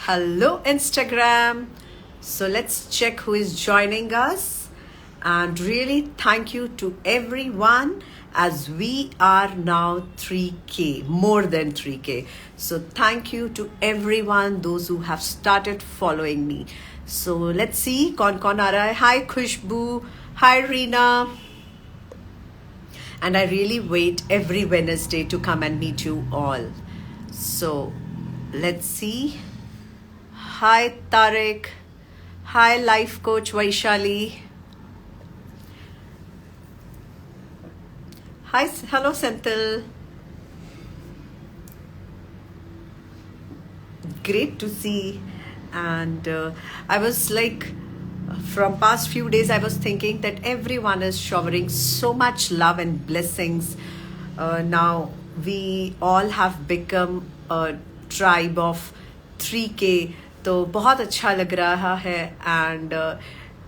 Hello, Instagram. So let's check who is joining us. And really, thank you to everyone as we are now 3K, more than 3K. So thank you to everyone, those who have started following me. So let's see, kaun aa raha hai. Hi, Khushbu. Hi, Reena. And I really wait every Wednesday to come and meet you all. So let's see. Hi, Tariq. Hi, Life Coach Vaishali. Hello, Senthil. Great to see. And I was like, from past few days, I was thinking that everyone is showering so much love and blessings. Now we all have become a tribe of 3K. तो बहुत अच्छा लग रहा है and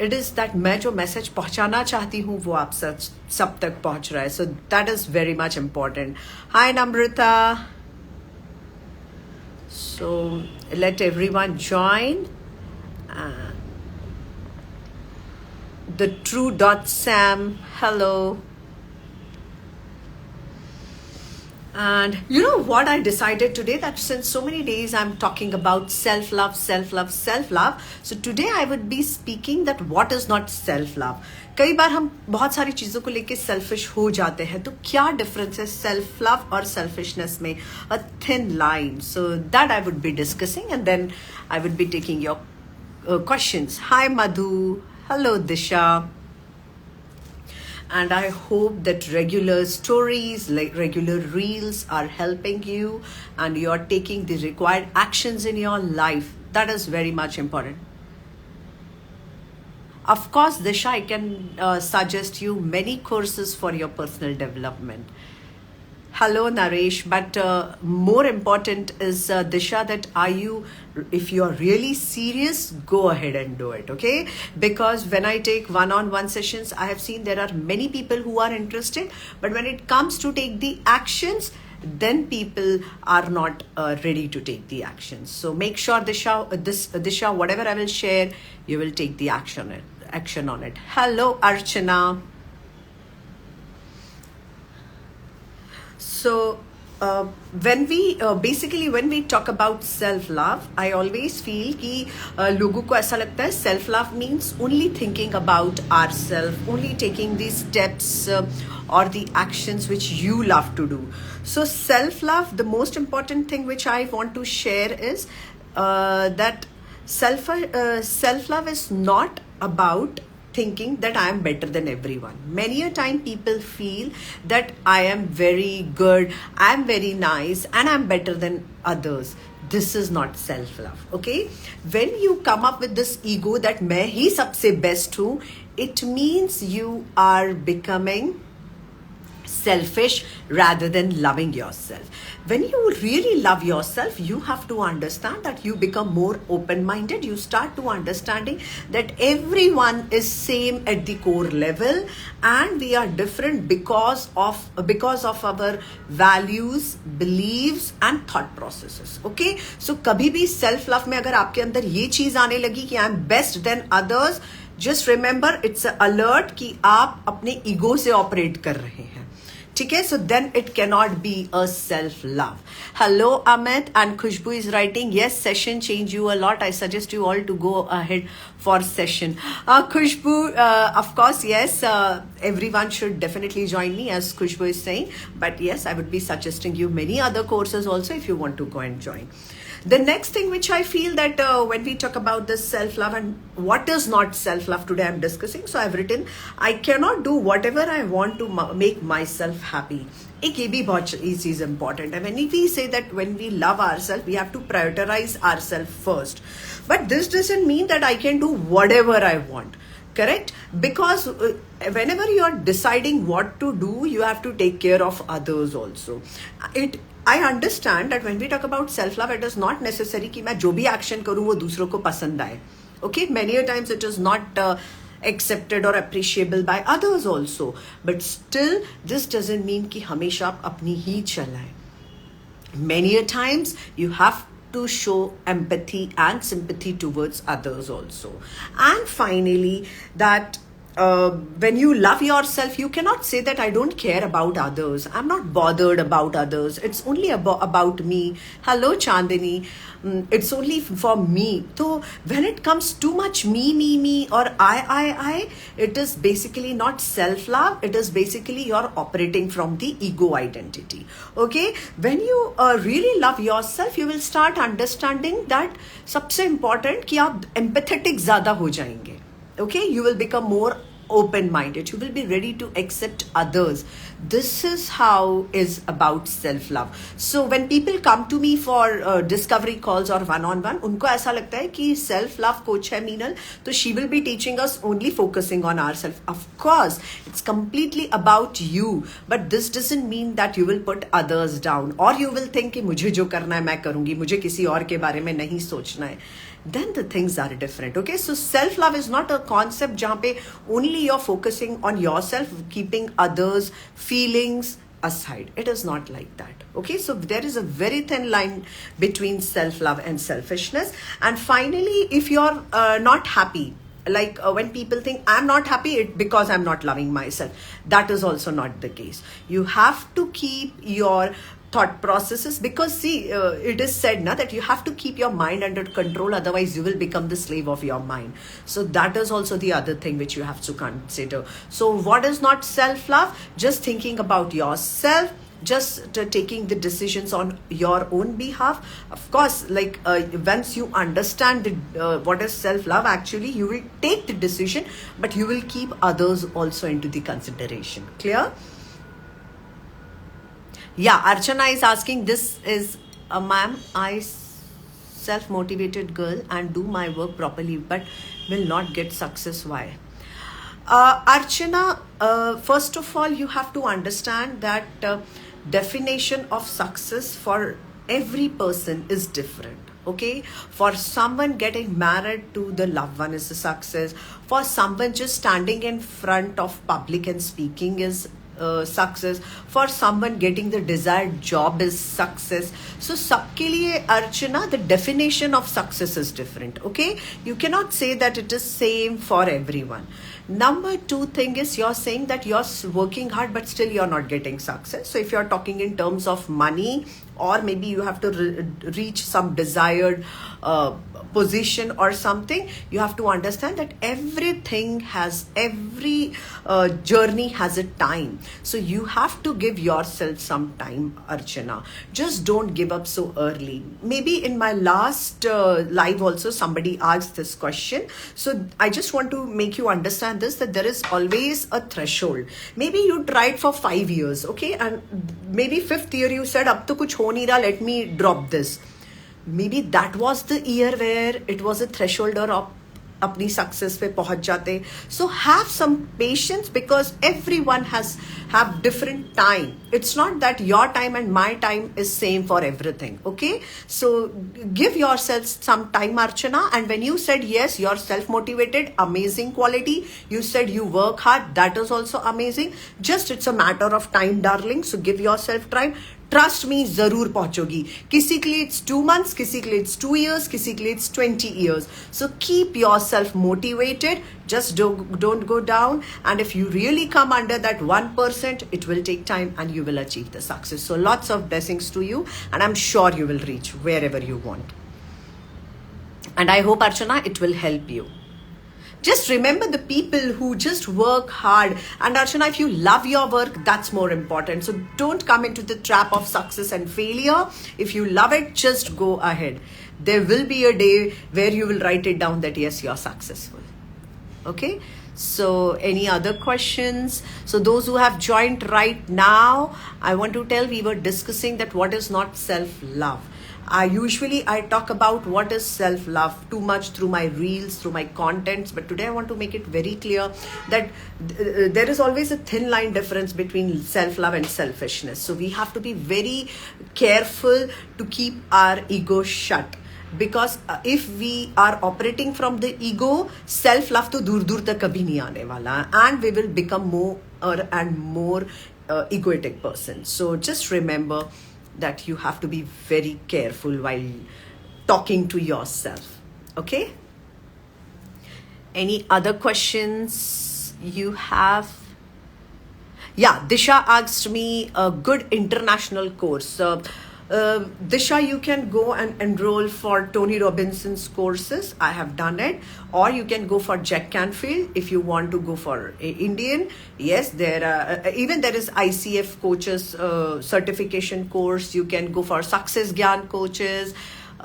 it is that मैं जो message पहुंचाना चाहती हूँ वो आप सब तक पहुंच रहा है so that is very much important hi Namrata so let everyone join the true dot Sam hello And you know what I decided today? That since so many days I'm talking about self-love, self-love, self-love. So today I would be speaking that what is not self-love. कई बार हम बहुत सारी चीज़ों को लेके selfish हो जाते हैं तो क्या difference है self-love और selfishness में? A thin line. So that I would be discussing and then I would be taking your questions. Hi Madhu. Hello Disha. And I hope that regular stories, like regular reels are helping you and you're taking the required actions in your life. That is very much important. Of course, Disha, I can suggest you many courses for your personal development. Hello, Naresh. But more important is, Disha, that if you're really serious, go ahead and do it, okay? Because when I take one-on-one sessions, I have seen there are many people who are interested. But when it comes to take the actions, then people are not ready to take the actions. So make sure, Disha, whatever I will share, you will take the action on it. Hello, Archana. So when we talk about self-love, I always feel कि लोगों को ऐसा लगता है self-love means only thinking about ourselves, only taking the steps or the actions which you love to do. So self-love, the most important thing which I want to share is that self-love is not about thinking that I am better than everyone. Many a time people feel that I am very good, I am very nice and I am better than others. This is not self-love, okay? When you come up with this ego that मैं ही सबसे best हूँ, it means you are becoming selfish rather than loving yourself. When you really love yourself, you have to understand that you become more open-minded. You start to understanding that everyone is same at the core level and we are different because of our values, beliefs and thought processes. Okay? So कभी भी self-love में अगर आपके अंदर ये चीज आने लगी कि I am best than others, just remember it's an alert कि आप अपने ego से operate कर रहे हैं. Okay, so then it cannot be a self-love. Hello, Amit, and Khushbu is writing, yes, session change you a lot. I suggest you all to go ahead for session. Khushbu, of course, yes, everyone should definitely join me as Khushbu is saying. But yes, I would be suggesting you many other courses also if you want to go and join. The next thing which I feel that when we talk about this self-love and what is not self-love today I'm discussing. So I've written, I cannot do whatever I want to make myself happy. एक ये भी बहुत चीज़ important है. When we say that when we love ourselves, we have to prioritize ourselves first. But this doesn't mean that I can do whatever I want. Correct? Because whenever you are deciding what to do, you have to take care of others also. I understand that when we talk about self-love, it is not necessary कि मैं जो भी action करूँ वो दूसरों को पसंद आए. Okay? Many a times it is not accepted or appreciable by others also. But still, this doesn't mean कि हमेशा आप अपनी ही चलाएं. Many a times you have to show empathy and sympathy towards others also. And finally, that when you love yourself, you cannot say that I don't care about others. I'm not bothered about others. It's only about me. Hello, Chandini. It's only for me. So when it comes too much me, or I, it is basically not self-love. It is basically you're operating from the ego identity. Okay? When you really love yourself, you will start understanding that सबसे important कि आप empathetic ज़्यादा हो जाएंगे. Okay, you will become more open-minded. You will be ready to accept others. This is how is about self-love. So when people come to me for discovery calls or one-on-one, उनको ऐसा लगता है कि self-love coach है मीनल, तो she will be teaching us only focusing on ourselves. Of course, it's completely about you, but this doesn't mean that you will put others down or you will think कि मुझे जो करना है मैं करूँगी, मुझे किसी और के बारे में नहीं सोचना है. Then the things are different. Okay, so self-love is not a concept जहाँ पे only you're focusing on yourself, keeping others' feelings aside. It is not like that. Okay, so there is a very thin line between self-love and selfishness. And finally, if you're not happy, like when people think I'm not happy because I'm not loving myself, that is also not the case. You have to keep your thought processes, because see, it is said now that you have to keep your mind under control, otherwise you will become the slave of your mind. So that is also the other thing which you have to consider. So what is not self-love? Just thinking about yourself, just taking the decisions on your own behalf. Of course, like once you understand what is self-love, actually you will take the decision, but you will keep others also into the consideration. Clear? Yeah, Archana is asking, this is ma'am, I self-motivated girl and do my work properly but will not get success. Why? Archana, first of all, you have to understand that definition of success for every person is different. Okay, for someone getting married to the loved one is a success. For someone just standing in front of public and speaking is success. For someone getting the desired job is success. So सबके लिए Archana, the definition of success is different. Okay, you cannot say that it is same for everyone. Number two thing is, you're saying that you're working hard but still you're not getting success. So if you're talking in terms of money, or maybe you have to reach some desired position or something, you have to understand that every journey has a time. So you have to give yourself some time, Archana. Just don't give up so early. Maybe in my last live also somebody asked this question. So I just want to make you understand this, that there is always a threshold. Maybe you tried for 5 years, okay, and maybe 5th year you said ab to kuch ho nahi raha, let me drop this. Maybe that was the year where it was a threshold or अपनी success पे पहुंच जाते. So have some patience, because everyone have different time. It's not that your time and my time is same for everything. Okay, so give yourself some time, Archana. And when you said yes, you're self-motivated, amazing quality. You said you work hard, that is also amazing. Just it's a matter of time, darling. So give yourself time. Trust me, जरूर पहुंचोगी. किसी के लिए it's 2 months, किसी के लिए it's 2 years, किसी के लिए it's 20 years. So keep yourself motivated. Just don't go down. And if you really come under that 1%, it will take time and you will achieve the success. So lots of blessings to you, and I'm sure you will reach wherever you want. And I hope, Archana, it will help you. Just remember the people who just work hard. And Archana, if you love your work, that's more important. So don't come into the trap of success and failure. If you love it, just go ahead. There will be a day where you will write it down that yes, you're successful. Okay? So any other questions? So those who have joined right now, I want to tell, we were discussing that what is not self-love. I talk about what is self-love too much through my reels, through my contents, but today I want to make it very clear that there is always a thin line difference between self-love and selfishness. So we have to be very careful to keep our ego shut. Because if we are operating from the ego, self-love to dur dur tak kabhi nahi aane wala, and we will become more and more egoic person. So just remember that you have to be very careful while talking to yourself. Okay? Any other questions you have? Yeah, Disha asked me a good international course. Disha, you can go and enroll for Tony Robinson's courses. I have done it. Or you can go for Jack Canfield if you want to go for Indian. Yes, even there is ICF coaches certification course. You can go for Success Gyan coaches.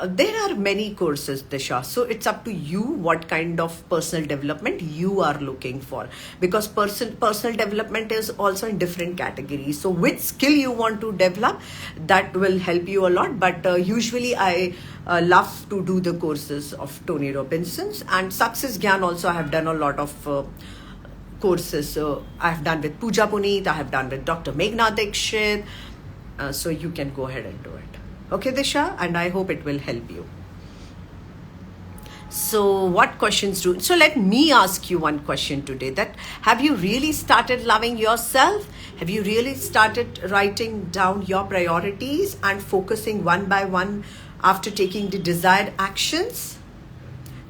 There are many courses, Disha. So it's up to you what kind of personal development you are looking for. Because personal development is also in different categories. So which skill you want to develop, that will help you a lot. But usually I love to do the courses of Tony Robinson's. And Success Gyan also I have done a lot of courses. So I have done with Pooja Puneet, I have done with Dr. Meghna Dikshit. So you can go ahead and do it. Okay, Disha, and I hope it will help you. So what questions do? So let me ask you one question today. That have you really started loving yourself? Have you really started writing down your priorities and focusing one by one after taking the desired actions?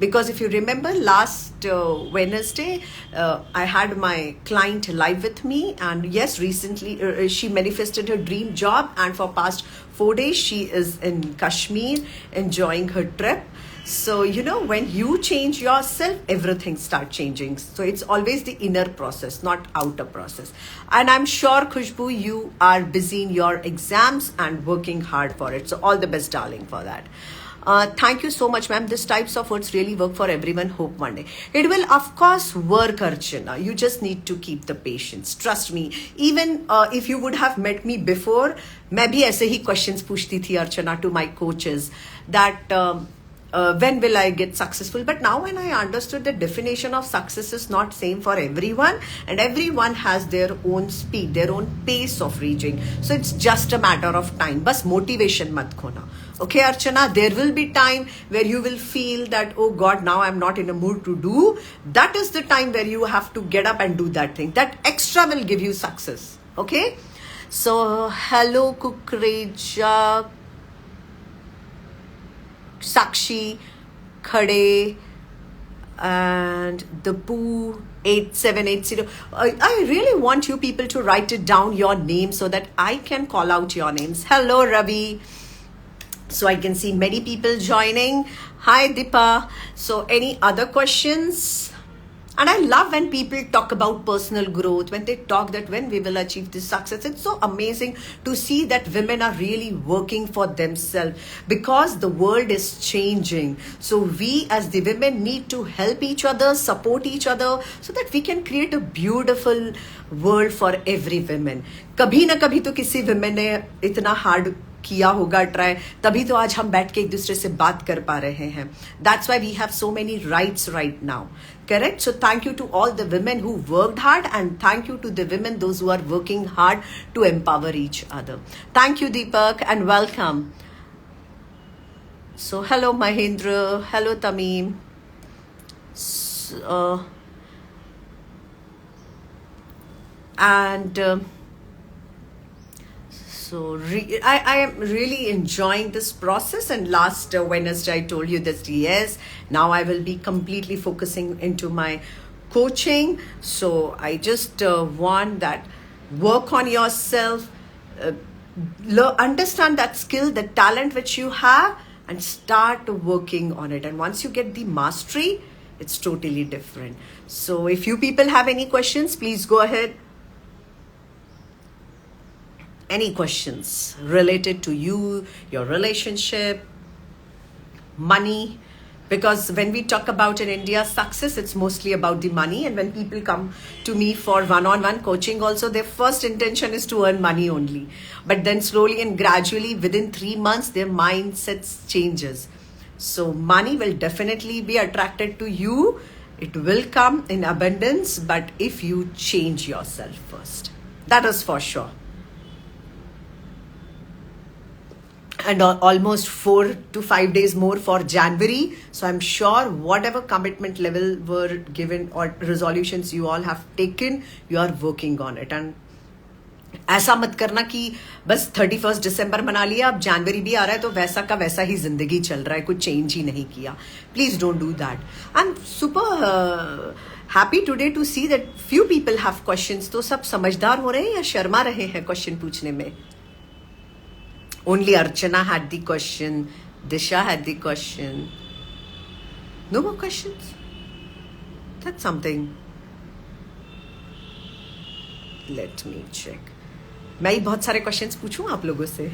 Because if you remember last Wednesday, I had my client live with me, and yes, recently she manifested her dream job, and for past 4 days she is in Kashmir enjoying her trip. So, when you change yourself, everything starts changing. So it's always the inner process, not outer process. And I'm sure, Khushbu, you are busy in your exams and working hard for it. So all the best, darling, for that. Thank you so much, ma'am. These types of words really work for everyone. Hope one day. It will, of course, work, Archana. You just need to keep the patience. Trust me. Even if you would have met me before, मैं भी ऐसे ही questions पूछती थी, Archana, to my coaches that when will I get successful? But now when I understood the definition of success is not same for everyone, and everyone has their own speed, their own pace of reaching. So it's just a matter of time. Bas motivation mat khona. Okay, Archana, there will be time where you will feel that, oh God, now I'm not in a mood to do. That is the time where you have to get up and do that thing. That extra will give you success. Okay? So, hello, Kukreja, Sakshi, Khade, and the Poo 8780. I really want you people to write it down, your name, so that I can call out your names. Hello, Ravi. So I can see many people joining. Hi, Deepa. So any other questions? And I love when people talk about personal growth, when they talk that when we will achieve this success. It's so amazing to see that women are really working for themselves because the world is changing. So we as the women need to help each other, support each other so that we can create a beautiful world for every woman. कभी ना कभी तो किसी women ने इतना hard किया होगा try, तभी तो आज हम बैठ के एक दूसरे से बात कर पा रहे हैं. That's why we have so many rights right now. Correct? So thank you to all the women who worked hard, and thank you to the women, those who are working hard to empower each other. Thank you, Deepak, and welcome. So hello, Mahendra. Hello, Tamim. So I am really enjoying this process, and last Wednesday I told you that yes, now I will be completely focusing into my coaching. So I just want that work on yourself, understand that skill, the talent which you have, and start working on it. And once you get the mastery, it's totally different. So if you people have any questions, please go ahead. Any questions related to you, your relationship, money? Because when we talk about in India success, it's mostly about the money. And when people come to me for one-on-one coaching also, their first intention is to earn money only. But then slowly and gradually within 3 months, their mindsets changes. So money will definitely be attracted to you. It will come in abundance, but if you change yourself first, that is for sure. And almost 4 to 5 days more for January. So I'm sure whatever commitment level were given or resolutions you all have taken, you are working on it. And ऐसा मत करना कि बस 31 दिसंबर मना लिया, अब जनवरी भी आ रहा है तो वैसा का वैसा ही जिंदगी चल रहा है, कुछ चेंज ही नहीं किया. Please don't do that. I am super happy today to see that few people have questions. तो सब समझदार हो रहे हैं या शर्मा रहे हैं क्वेश्चन पूछने में? Only Archana had the question, Disha had the question. No more questions? That's something. Let me check. मैं ही बहुत सारे क्वेश्चंस पूछूं आप लोगों से.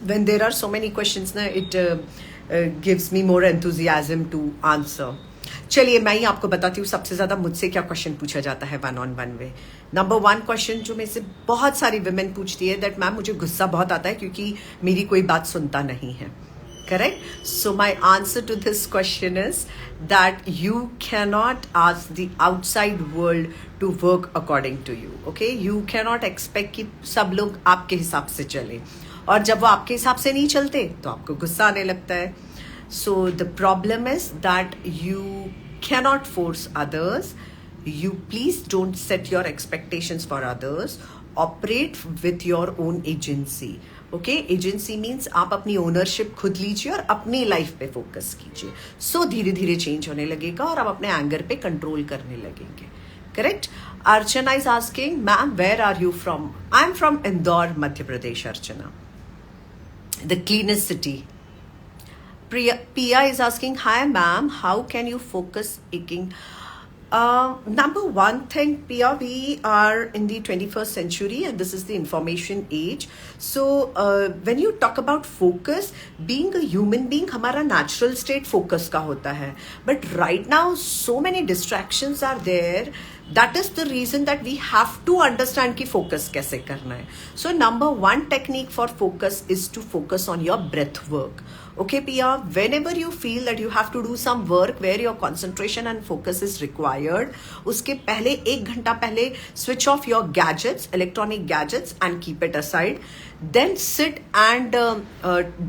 When there are so many questions ना, it gives me more enthusiasm to answer. चलिए मैं ही आपको बताती हूँ सबसे ज्यादा मुझसे क्या क्वेश्चन पूछा जाता है वन ऑन वन में. नंबर 1 क्वेश्चन जो मेरे से बहुत सारी विमेन पूछती है, दैट मैम मुझे गुस्सा बहुत आता है क्योंकि मेरी कोई बात सुनता नहीं है. Correct? So my answer to this question is that you cannot ask the outside world to work according to you. Okay? You cannot expect कि सब लोग आपके हिसाब से चले, और जब वो आपके हिसाब से नहीं चलते तो आपको गुस्सा आने लगता है. So the problem is that you cannot force others. You please don't set your expectations for others. Operate with your own agency. Okay, agency means आप अपनी ओनरशिप खुद लीजिए और अपनी लाइफ पे फोकस कीजिए. सो धीरे धीरे चेंज होने लगेगा और आप अपने एंगर पे कंट्रोल करने लगेंगे. Correct. Archana is asking, ma'am where are you from? I am from Indore, Madhya Pradesh. Archana, the cleanest city. Pia is asking, hi ma'am, how can you focus aching? Number one thing, Pia, we are in the 21st century and this is the information age. So when you talk about focus, being a human being, हमारा natural state focus का होता है. But right now so many distractions are there. That is the reason that we have to understand कि focus कैसे करना है. So number 1 technique for focus is to focus on your breath work. Okay, Pia, whenever you feel that you have to do some work where your concentration and focus is required, उसके पहले 1 घंटा पहले switch off your gadgets, electronic gadgets, and keep it aside. Then sit and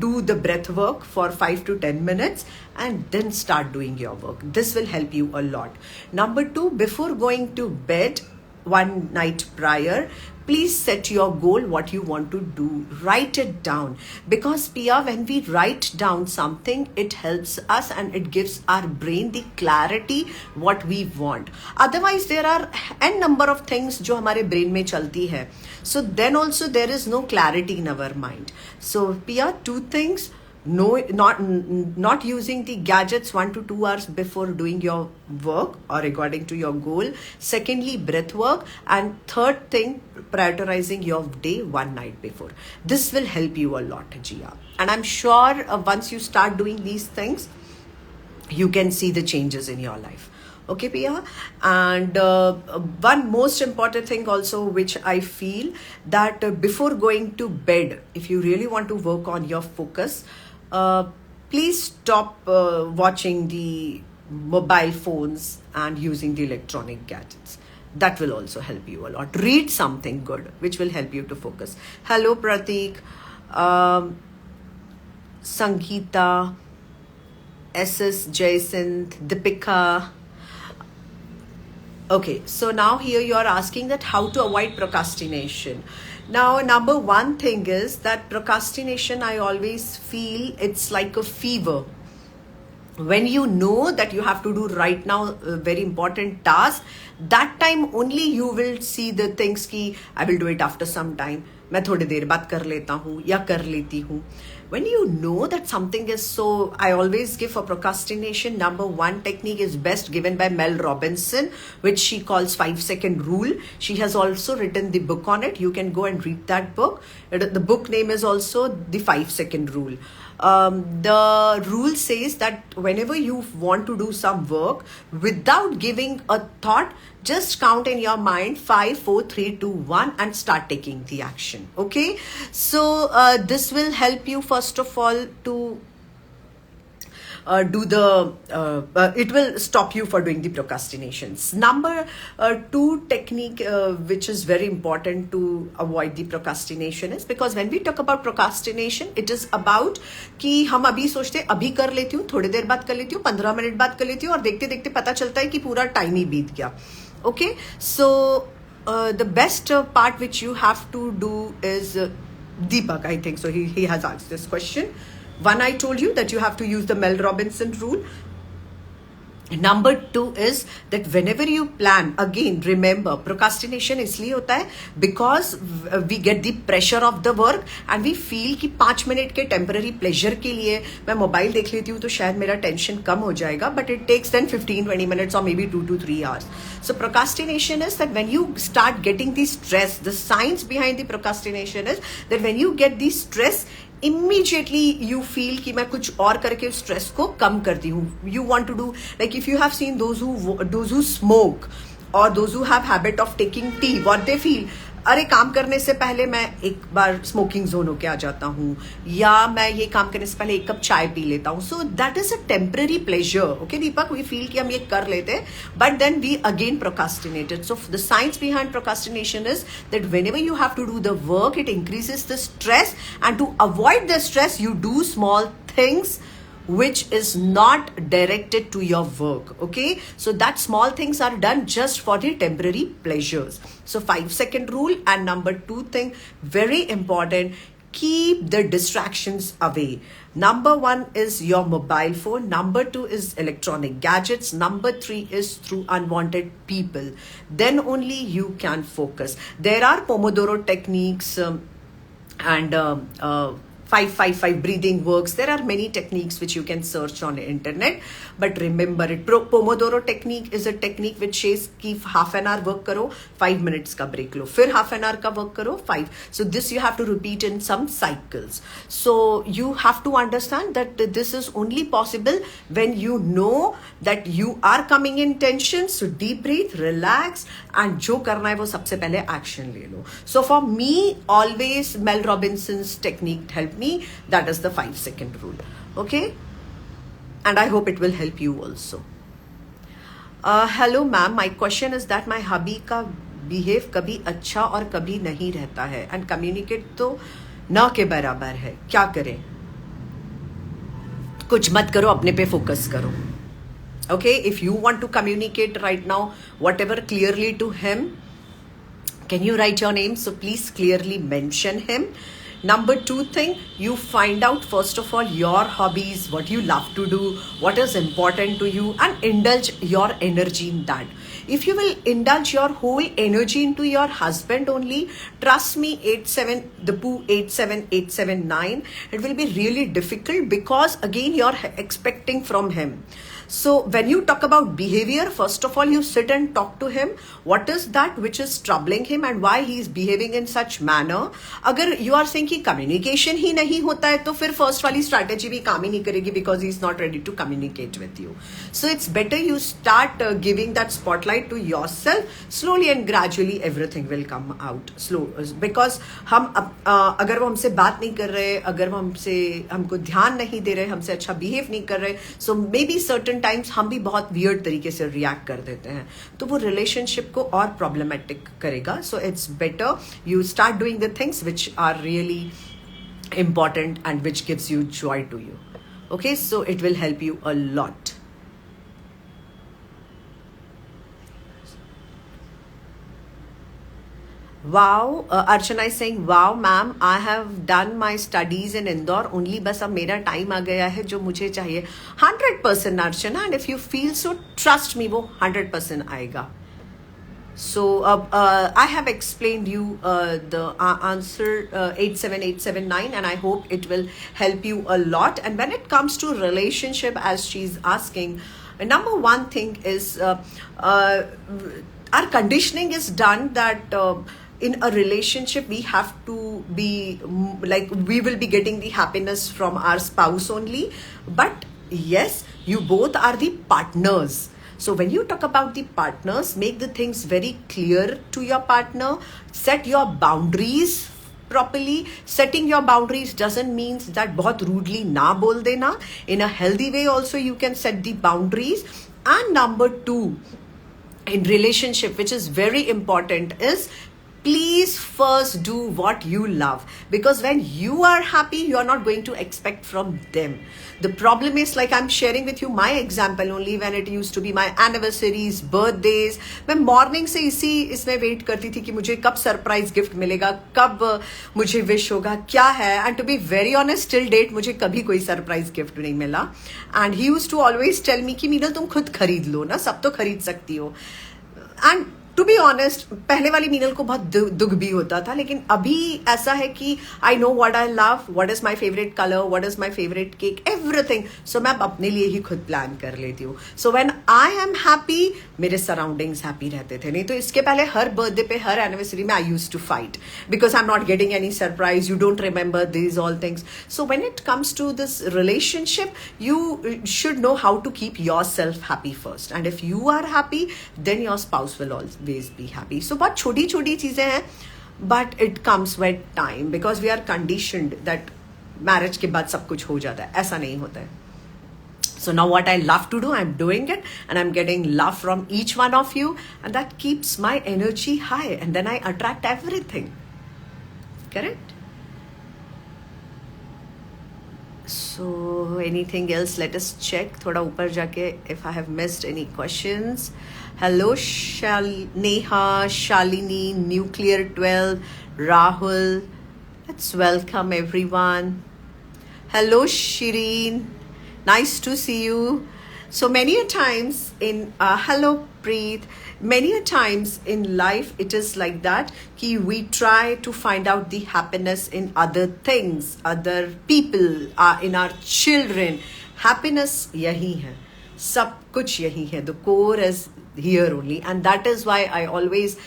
do the breath work for 5 to 10 minutes and then start doing your work. This will help you a lot. Number 2, before going to bed, one night prior, please set your goal, what you want to do. Write it down. Because Pia, when we write down something, it helps us and it gives our brain the clarity what we want. Otherwise, there are n number of things जो हमारे brain में चलती है. So then also there is no clarity in our mind. So Pia, 2 things. No, not using the gadgets 1 to 2 hours before doing your work or according to your goal. Secondly, breath work. And third thing, prioritizing your day 1 night before. This will help you a lot, Jia. And I'm sure once you start doing these things, you can see the changes in your life. Okay, Pia? And one most important thing also which I feel that before going to bed, if you really want to work on your focus, please stop watching the mobile phones and using the electronic gadgets. That will also help you a lot. Read something good which will help you to focus. Hello Pratik, Sangeeta, SS Jacinth, Deepika. Okay, so now here you are asking that how to avoid procrastination. Now, number 1 thing is that procrastination, I always feel it's like a fever. When you know that you have to do right now a very important task, that time only you will see the things कि I will do it after some time. मैं थोड़ी देर बाद कर लेता हूँ या कर लेती हूँ. When you know that something is so, I always give for procrastination, number 1 technique is best given by Mel Robinson, which she calls 5-second rule. She has also written the book on it. You can go and read that book. The book name is also the 5-second rule. The rule says that whenever you want to do some work, without giving a thought, just count in your mind 5, 4, 3, 2, 1 and start taking the action. Okay, so this will help you first of all to it will stop you for doing the procrastinations. Number 2 technique which is very important to avoid the procrastination is because when we talk about procrastination, it is about कि हम अभी सोचते अभी कर लेती हूँ, थोड़ी देर बाद कर लेती हूँ, 15 मिनट बाद कर लेती हूँ और देखते देखते पता चलता है कि पूरा टाइम ही बीत गया. Okay, so the best part which you have to do is Deepak, I think. So he has asked this question. One, I told you that you have to use the Mel Robinson rule. Number 2 is that whenever you plan, again remember, procrastination इसलिए होता है because we get the pressure of the work and we feel कि 5 minute के temporary pleasure के लिए मैं mobile देख लेती हूँ तो शायद मेरा टेंशन कम हो जाएगा, but it takes then 15-20 minutes or maybe 2 to 3 hours. So procrastination is that when you start getting the stress, the science behind the procrastination is that when you get the stress, immediately you feel कि मैं कुछ और करके उस stress को कम करती हूँ. You want to do, like if you have seen those who smoke or those who have habit of taking tea, what they feel, अरे काम करने से पहले मैं एक बार स्मोकिंग जोन होके आ जाता हूँ, या मैं ये काम करने से पहले एक कप चाय पी लेता हूँ. So that is a temporary pleasure. Okay Deepak, we feel कि हम ये कर लेते हैं, but then we again procrastinated. So the science behind procrastination is that whenever you have to do the work, it increases the stress, and to avoid the stress you do small things which is not directed to your work. Okay, so that small things are done just for the temporary pleasures. So 5-second rule. And number 2 thing, very important, keep the distractions away. Number 1 is your mobile phone. Number 2 is electronic gadgets. Number 3 is through unwanted people. Then only you can focus. There are Pomodoro techniques and 5-5-5 breathing works. There are many techniques which you can search on the internet, but remember it. Pomodoro technique is a technique which says कि half an hour work करो, 5 minutes का break लो, फिर half an hour का work करो, 5. So this you have to repeat in some cycles. So you have to understand that this is only possible when you know that you are coming in tension. So deep breathe, relax, and जो करना है वो सबसे पहले action ले लो. So for me, always Mel Robinson's technique helped me. That is the 5-second rule. Okay, and I hope it will help you also. Hello ma'am, my question is that my hubby का behave कभी अच्छा और कभी नहीं रहता है, and communicate तो ना के बराबर है, क्या करें? कुछ मत करो, अपने पे focus करो. Okay, if you want to communicate right now whatever clearly to him, can you write your name? So please clearly mention him. Number 2 thing, you find out first of all your hobbies, what you love to do, what is important to you, and indulge your energy in that. If you will indulge your whole energy into your husband only, trust me, 87879, it will be really difficult, because again you're expecting from him. So when you talk about behavior, first of all you sit and talk to him. What is that which is troubling him and why he is behaving in such manner? अगर you are saying कि communication ही नहीं होता है, तो फिर first वाली strategy भी काम ही नहीं करेगी, because he is not ready to communicate with you. So it's better you start giving that spotlight to yourself. Slowly and gradually everything will come out slow, because हम अगर वो हमसे बात नहीं कर रहे, अगर वो हमको ध्यान नहीं दे रहे, हमसे अच्छा behave नहीं कर रहे, so maybe certain टाइम्स हम भी बहुत वियर्ड तरीके से रिएक्ट कर देते हैं, तो वो रिलेशनशिप को और प्रॉब्लमेटिक करेगा. So it's better you start doing the things which are really important and which gives you joy to you. Okay, so it will help you a lot. Wow, Archana is saying, wow ma'am, I have done my studies in Indore only, बस अब मेरा time आ गया है जो मुझे चाहिए. 100% Archana, and if you feel so, trust me, वो 100% आएगा. So I have explained you the answer 87879, and I hope it will help you a lot. And when it comes to relationship, as she's asking, number one thing is our conditioning is done that in a relationship we have to be like, we will be getting the happiness from our spouse only. But yes, you both are the partners. So when you talk about the partners, make the things very clear to your partner. Set your boundaries properly. Setting your boundaries doesn't mean that बहुत rudely ना बोल देना. In a healthy way also you can set the boundaries. And number two, in relationship, which is very important, is please first do what you love, because when you are happy, you are not going to expect from them. The problem is, like I'm sharing with you my example only, when it used to be my anniversaries, birthdays, मैं morning से इसी इसमें wait करती थी कि मुझे कब surprise gift मिलेगा, कब मुझे विश होगा, क्या है. And to be very honest, till date मुझे कभी कोई सरप्राइज गिफ्ट नहीं मिला. And he used to always tell me कि मीनल तुम खुद खरीद लो ना, सब तो खरीद सकती हो. एंड टू बी ऑनेस्ट, पहले वाली मीनल को बहुत दुख भी होता था, लेकिन अभी ऐसा है कि I know what I love, what is my favourite colour, what is my favourite cake, everything. So मैं अब अपने लिए ही खुद प्लान कर लेती हूँ. So when I am happy, मेरे सराउंडिंग्स हैप्पी रहते थे. नहीं तो इसके पहले हर बर्थडे पे, हर एनिवर्सरी में I used to fight because I am not getting any surprise, you don't remember these all things. So when it comes to this relationship, you should know how to keep yourself happy first, and if you are happy, then your spouse will always be happy. So बहुत छोटी छोटी चीजें हैं, but it comes with time, because we are conditioned that marriage के बाद सब कुछ हो जाता है. ऐसा नहीं होता है. So now what I love to do, I'm doing it, and I'm getting love from each one of you, and that keeps my energy high, and then I attract everything. Correct? So anything else? Let us check. थोड़ा ऊपर जाके if I have missed any questions. Hello Neha, Shalini, Nuclear 12, Rahul. Let's welcome everyone. Hello Shireen. Nice to see you. So many a times in hello Preet, many a times in life it is like that कि we try to find out the happiness in other things, other people, in our children. Happiness यही है, सब कुछ यही है. The core is here only, and that is why I always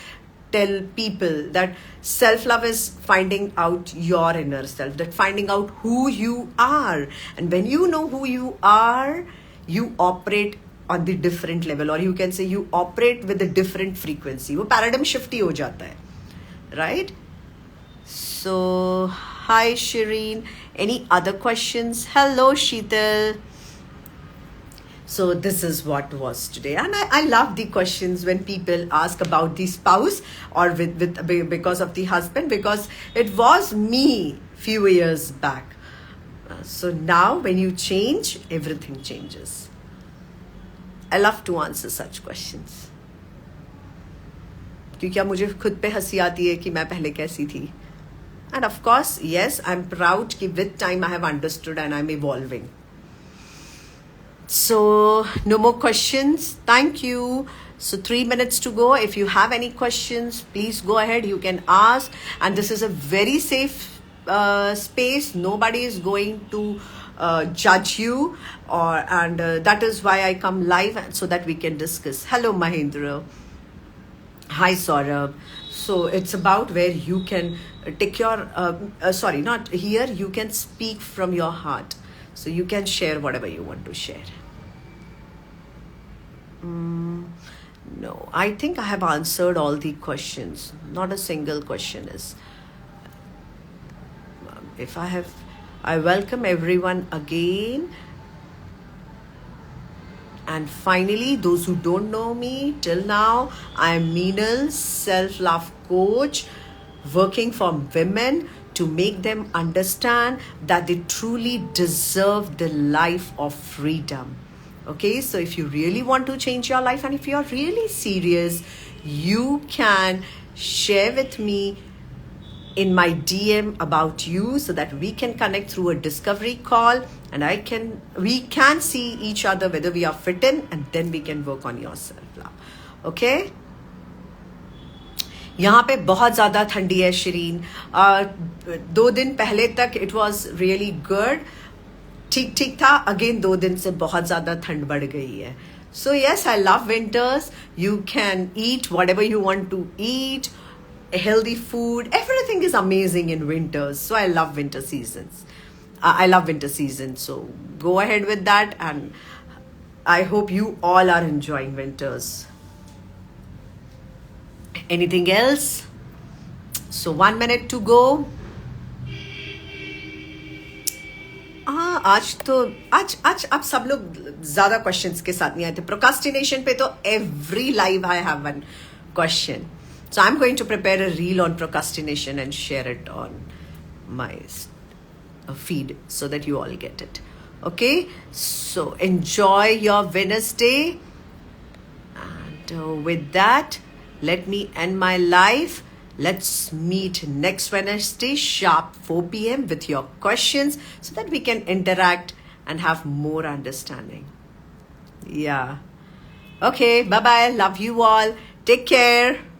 tell people that self-love is finding out your inner self, that finding out who you are. And when you know who you are, you operate on the different level, or you can say you operate with a different frequency. वो paradigm shift ही हो जाता है, right? So hi Shireen, any other questions? Hello Sheetal. So this is what was today, and I love the questions when people ask about the spouse or with because of the husband, because it was me few years back. So now when you change, everything changes. I love to answer such questions, क्योंकि अब मुझे खुद पे हंसी आती है कि मैं पहले कैसी थी. And of course, yes, I'm proud कि with time I have understood and I'm evolving. So no more questions. Thank you. So 3 minutes to go. If you have any questions, please go ahead. You can ask. And this is a very safe space. Nobody is going to judge you, and that is why I come live, so that we can discuss. Hello Mahindra. Hi Saurabh. So it's about where you can take your sorry, not here, you can speak from your heart. So you can share whatever you want to share. No, I think I have answered all the questions. Not a single question is. If I have, I welcome everyone again. And finally, those who don't know me till now, I am Meenal, self-love coach, working for women to make them understand that they truly deserve the life of freedom. Okay, so if you really want to change your life, and if you are really serious, you can share with me in my DM about you, so that we can connect through a discovery call, and we can see each other whether we are fit in, and then we can work on your self-love. Okay? यहाँ पे बहुत ज़्यादा ठंडी है शरीन. 2 दिन पहले तक it was really good. ठीक ठीक था. अगेन 2 दिन से बहुत ज़्यादा ठंड बढ़ गई है. So yes, I love winters. You can eat whatever you want to eat. Healthy food. Everything is amazing in winters. So I love winter seasons. I love winter season. So go ahead with that. And I hope you all are enjoying winters. Anything else? So 1 minute to go. आज अब सब लोग ज्यादा questions के साथ नहीं आए थे. प्रोकास्टिनेशन पे तो every live I have one question. So I'm going to prepare a reel on procrastination and share it on my feed so that you all get it. Okay, so enjoy your Wednesday. And with that, let me end my live. Let's meet next Wednesday, sharp 4 p.m. with your questions so that we can interact and have more understanding. Yeah. Okay, bye bye. Love you all. Take care.